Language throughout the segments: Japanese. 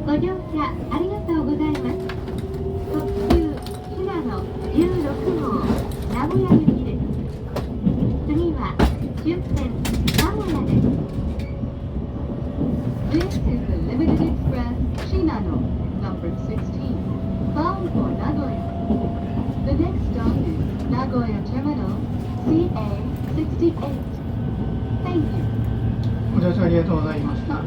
ご乗車ありがとうございます。特急しなの16号名古屋行きです。次は終点名古屋です。This is the Limited Express Shinano number 16 bound for Nagoya. The next stop is Nagoya Terminal CA68. Thank you. ご乗車ありがとうございました。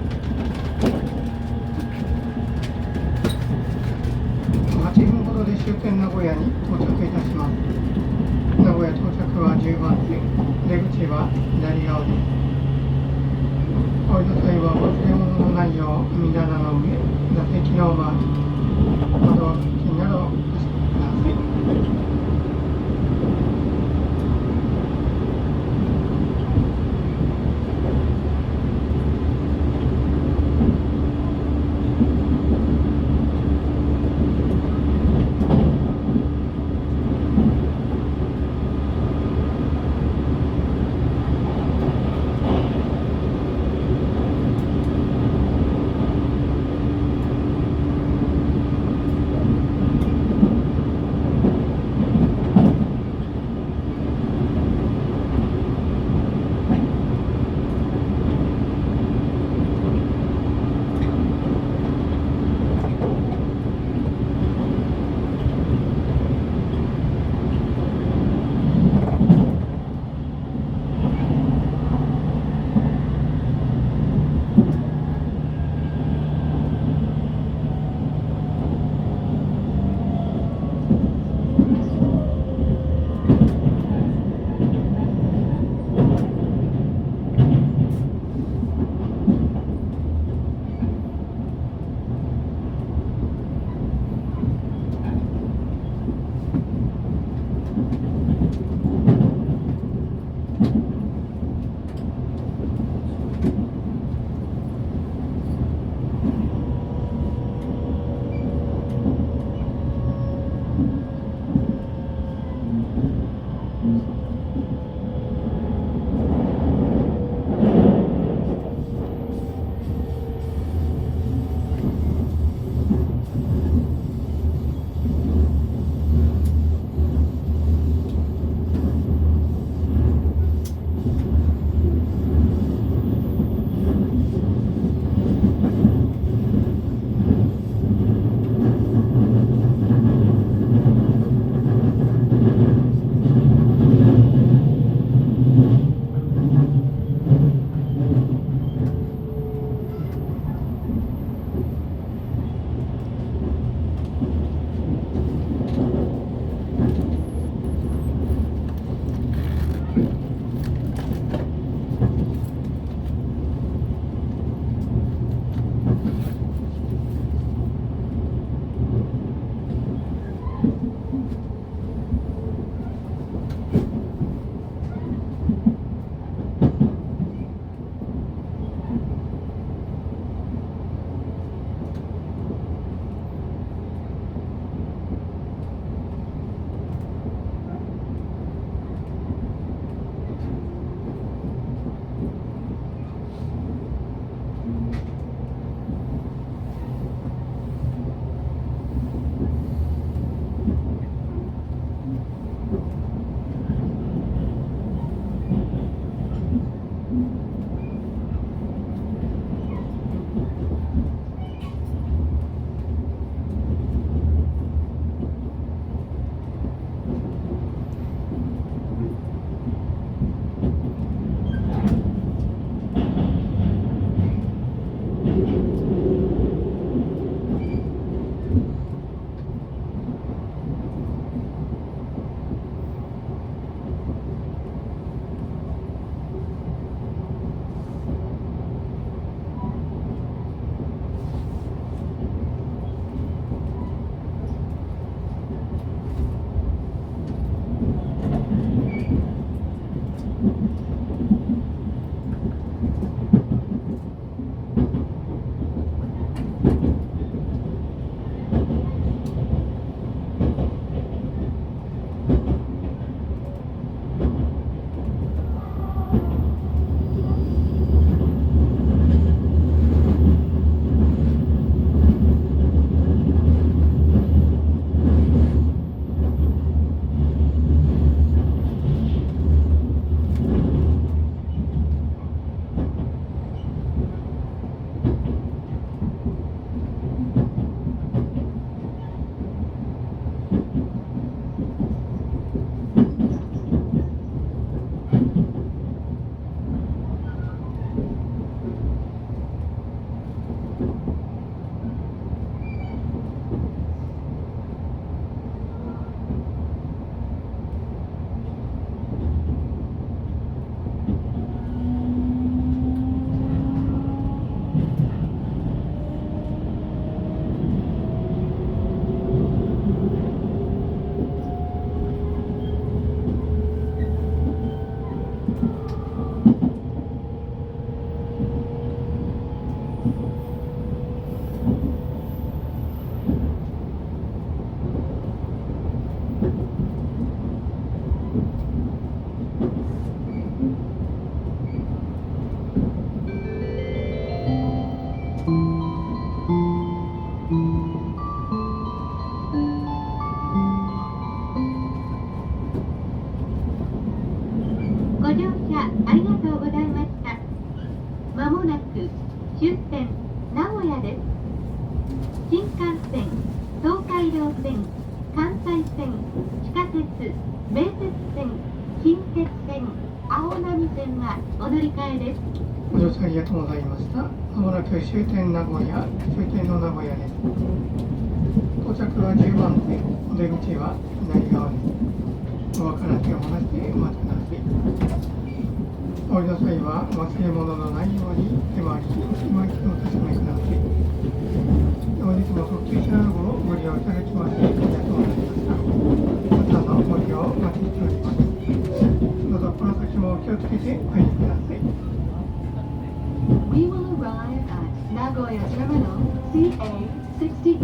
8分ほどで終点名古屋に到着いたします。名古屋到着は10番線、出口は左側です。お降りの際は忘れ物のないよう網棚の上、座席の周り、窓付近などお気をつけください。ありがとうございました。まもなく終点名古屋です。新幹線、東海道線、関西線、地下鉄、名鉄線、近鉄線、青波線がお乗り換えです。ご乗車ありがとうございました。まもなく終点名古屋、終点の名古屋です。到着は10番線、お出口は左側です。ドアから手を離してお待ちください。お降りの際は忘れ物のないように手回り、今一度お確かめください。本日も特急シャー号をご利用いただきましてありがとうございました。またのご利用をお待ちしております。どうぞこの先もお気をつけてお入りください。We will arrive at Nagoya Terminal CA68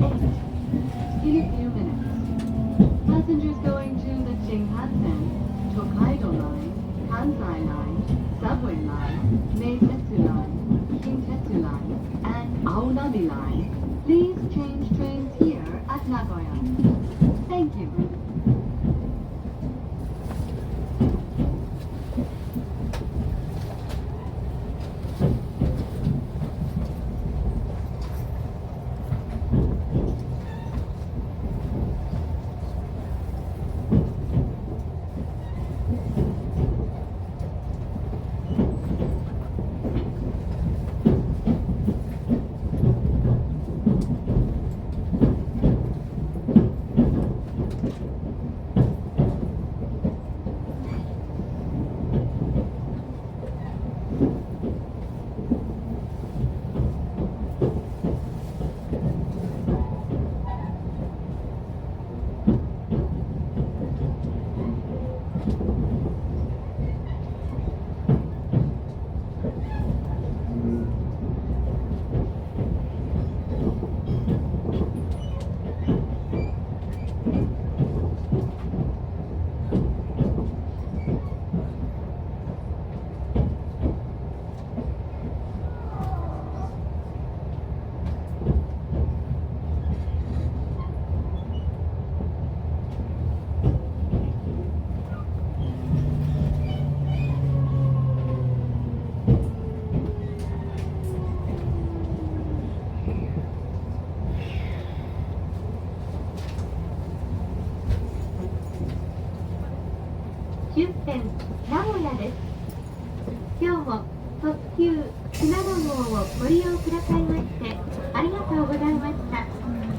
in a few minutes. Passengers going to the Shinkansen, Tokaido Line, Kansai Line, Subway Line, Meitetsu Line, Kintetsu Line, and Aonami Line, please change trains here at Nagoya. Thank you. 終点名古屋です。今日も特急信濃号をご利用くださいましてありがとうございました。